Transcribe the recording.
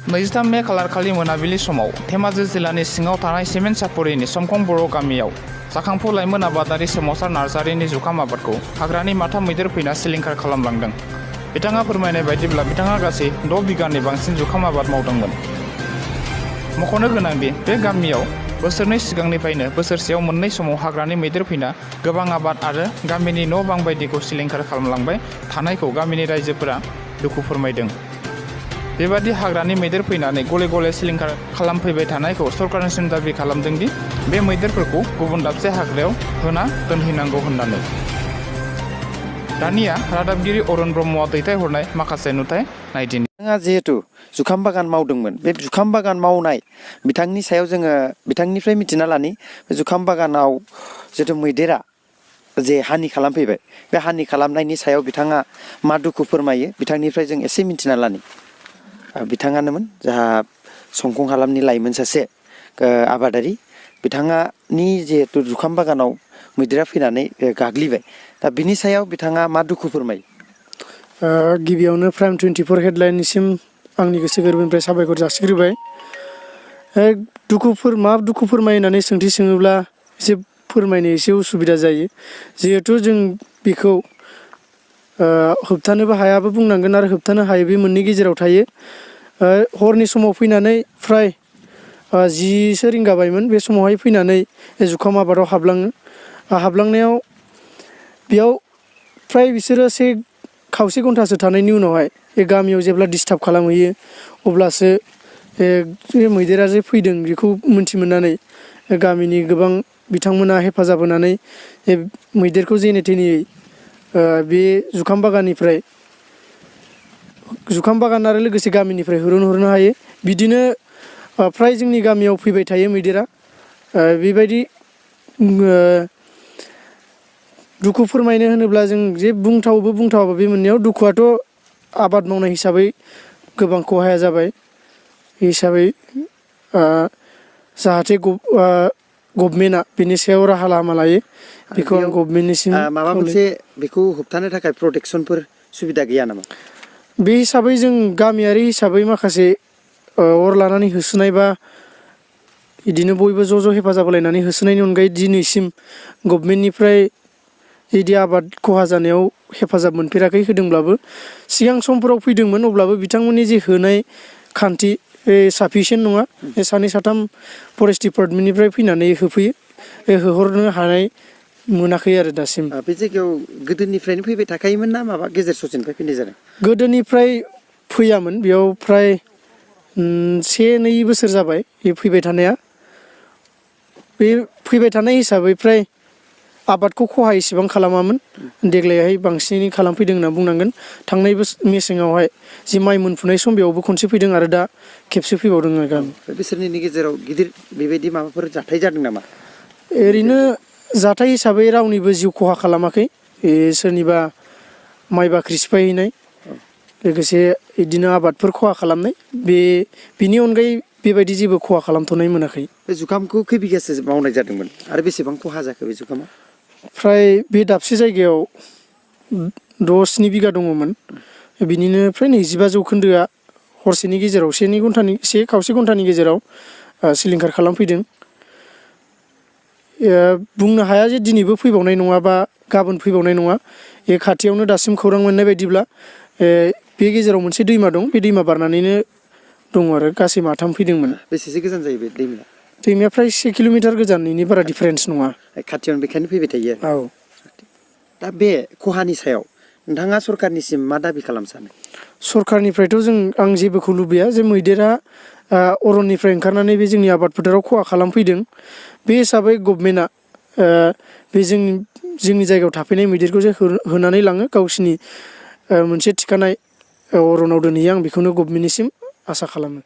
23 May खालारखालि मोनाबिलि समाव धेमाजि जिल्लानि सिङाव थानाय सिमेन्ट सापरिनि समखं बर' गामियाव जाखांफु लाइमोन आबादारि सोमावसार नार्जारिनि जुखाम आबादखौ हाग्रानि माथाम मैदेर फैना सिलिंखार खालामलांदों। बिथाङा फोरमायनाय बायदिब्ला बिथाङा गासै 6 बिगानि बांसिन जुखाम आबाद मावदोंमोन। मख'नो गोनांदि बे गामियाव बोसोरनै सिगांनिफ्रायनो बोसोरसेयाव मोननै समाव हाग्रानि मैदेर फैना गोबां आबाद आरो गामिनि न' बां बायदिखौ सिलिंखार खालामलांबाय थानायखौ गामिनि रायजोफोरा दुखु फोरमायदों। बेबादि हाग्रानि मैदेर फैनानै गले गले सिलिंखार खालामफैबाय थानायखौ सरकारनिसिम दाबि खालामदों दि बे मैदेरफोरखौ गुबुन दाबसे हाग्रायाव होना दोनहैनांगौ होननानै। दानिया रादाबगिरि अरुण ब्रह्मआ दैथायहरनाय माखासे नुथाय नायदिनि। बिथाङा जिहेतु जुखाम बागान मावदोंमोन, बे जुखाम बागान मावनाय बिथांनि सायाव जोङो बिथांनिफ्राय मिथिना लानि जुखाम बागानाव जिहेतु मैदेरा जे हानि खालामफैबाय, बे हानि खालामनायनि सायाव बिथाङा मा दुखु फोरमायो बिथांनिफ्राय जों एसे मिथिना लानि। बिथाङानोमोन जाहा संखं हालामनि लाइमोन सासे आबादारि। बिथाङानि जिहेतु जुखाम बागानाव मैदेरा फैनानै गाग्लिबाय, दा बिनि सायाव बिथाङा मा दुखु फोरमायो? गिबियावनो प्राइम 24 हेडलाइननिसिम आंनि गोसो गोरबोनिफ्राय साबायखर जासिग्रोबाय। मा दुखु फोरमायो होननानै सोंथि सोङोब्ला एसे फोरमायनो एसे उसुबिदा जायो। जिहेथु जों बेखौ होबथानोबो हायाबो बुंनांगोन आरो होबथानो हायो, बे मोननै गेजेराव थायो। हरनि समाव फैनानै फ्राय 10 रिंगाबायमोन, बे समावहाय फैनानै जुखाम आबादाव हाबलाङो। हाबलांनायाव बेयाव फ्राय बिसोरो खावसे घन्टासो थानायनि उनावहाय बे गामियाव जेब्ला डिस्टार्ब खालामहैयो, अब्लासो मैदेरा जे फैदों बेखौ मोनथिमोननानै गामिनि गोबां बिथांमोना हेफाजाब होनानै मैदेरखौ जेने थेनेयै बे जुखाम बागान आरो लोगोसे गामिनिफ्राय होहरनो हायो। बिदिनो फ्राय जोंनि गामियाव फैबाय थायो मैदेरा। बेबायदि दुखु फोरमायनो होनोब्ला जों जे बुंथावाबो बे मोननायाव दुखुआथ' आबाद मावनाय हिसाबै गोबां खहाया जाबाय हिसाबै जाहाथे गभमेन्टआ बिनि सायाव राहा लामा लायो, बेखौ आं गभमेन्टनिसिम माबा मोनसे बेखौ होबथानो थाखाय प्रटेक्सनफोर सुबिदा गैया नामा? बे हिसाबै जों गामियारि हिसाबै माखासे अर लानानै होसोनाय बा बिदिनो बयबो ज' हेफाजाब होलायनानै होसोनायनि अनगायै दिनैसिम गभमेन्टनिफ्राय बिदि आबाद खहा जानायाव हेफाजाब मोनफेराखै। होदोंब्लाबो सिगां समफोराव फैदोंमोन, अब्लाबो बिथांमोननि जे होनाय खान्थि साफिसियेन्ट नङा। सानै साथाम फरेस्ट डिपार्टमेन्टनिफ्राय फैनानै होफैयो, होहरनो हानाय मोनाखै आरो दासिम। बे जायगायाव गोदोनिफ्रायनो फैबाय थाखायोमोन ना माबा गेजेर ससेनिफ्राय फैनाय जादों? गोदोनिफ्राय फैयामोन, बेयाव फ्राय 1-2 बोसोर जाबाय बे फैबाय थानाया। बे फैबाय थानाय हिसाबै फ्राय आबादखौ खहा इसेबां खालामामोन। देग्लायहाय बांसिनै खालामफैदों होनना बुंनांगोन। थांनाय मेसेङावहाय जि माइ मोनफुनाय सम बेयावबो खनसे फैदों आरो दा खेबसे फैबावदों आरो। बोसोरनैनि गेजेराव गिदिर बेबायदि माबाफोर जाथाय जादों नामा? ओरैनो जाथाय हिसाबै रावनिबो जिउ खहा खालामाखै। सोरनिबा माइ बाख्रि सिफायहैनाय, लोगोसे बिदिनो आबादफोर खहा खालामनाय, बिनि अनगायै बेबायदि जेबो खहा खालामथ'नाय मोनाखै। बे जुखामखौ खै बिगासो मावनाय जादोंमोन आरो बेसेबां खहा जाखो बे जुखामा? फ्राय बे दाबसे जायगायाव 6-7 बिगा दङमोन। बिनिनो फ्राय 25% हरसेनि गेजेराव खावसे घन्टानि गेजेराव सिलिंखार खालामफैदों। बुंनो हाया जे दिनैबो फैबावनाय नङा बा गाबोन फैबावनाय नङा। खाथियावनो दासिम खौरां मोननाय बायदिब्ला बे गेजेराव मोनसे दैमा दं, बे दैमा बारनानैनो दङ आरो गासै 3 फैदोंमोन। बेसेसो गोजान जायो बे दैमाया? दैमाया फ्राय 1 किल'मिटार गोजाननि बारा दिफारेन्स नङा। खाथियावनो बेखायनो फैबाय थायो आरो। औ। दा बे खहानि सायाव नोंथाङा सरकारनिसिम मा दाबि खालामनो सानो? सरकारनिफ्रायथ' आं जेबोखौ लुबैया जे मैदेरा अरननिफ्राय ओंखारनानै बे जोंनि आबाद फोथाराव खहा खालामफैदों। बे हिसाबै गभमेन्टआ बे जोंनि जायगायाव थाफैनाय मैदेरखौ जे होनानै लाङो, गावसिनि मोनसे थिखानाय अरनाव दोनहैयो, आं बेखौनो गभमेन्टनिसिम आसा खालामो।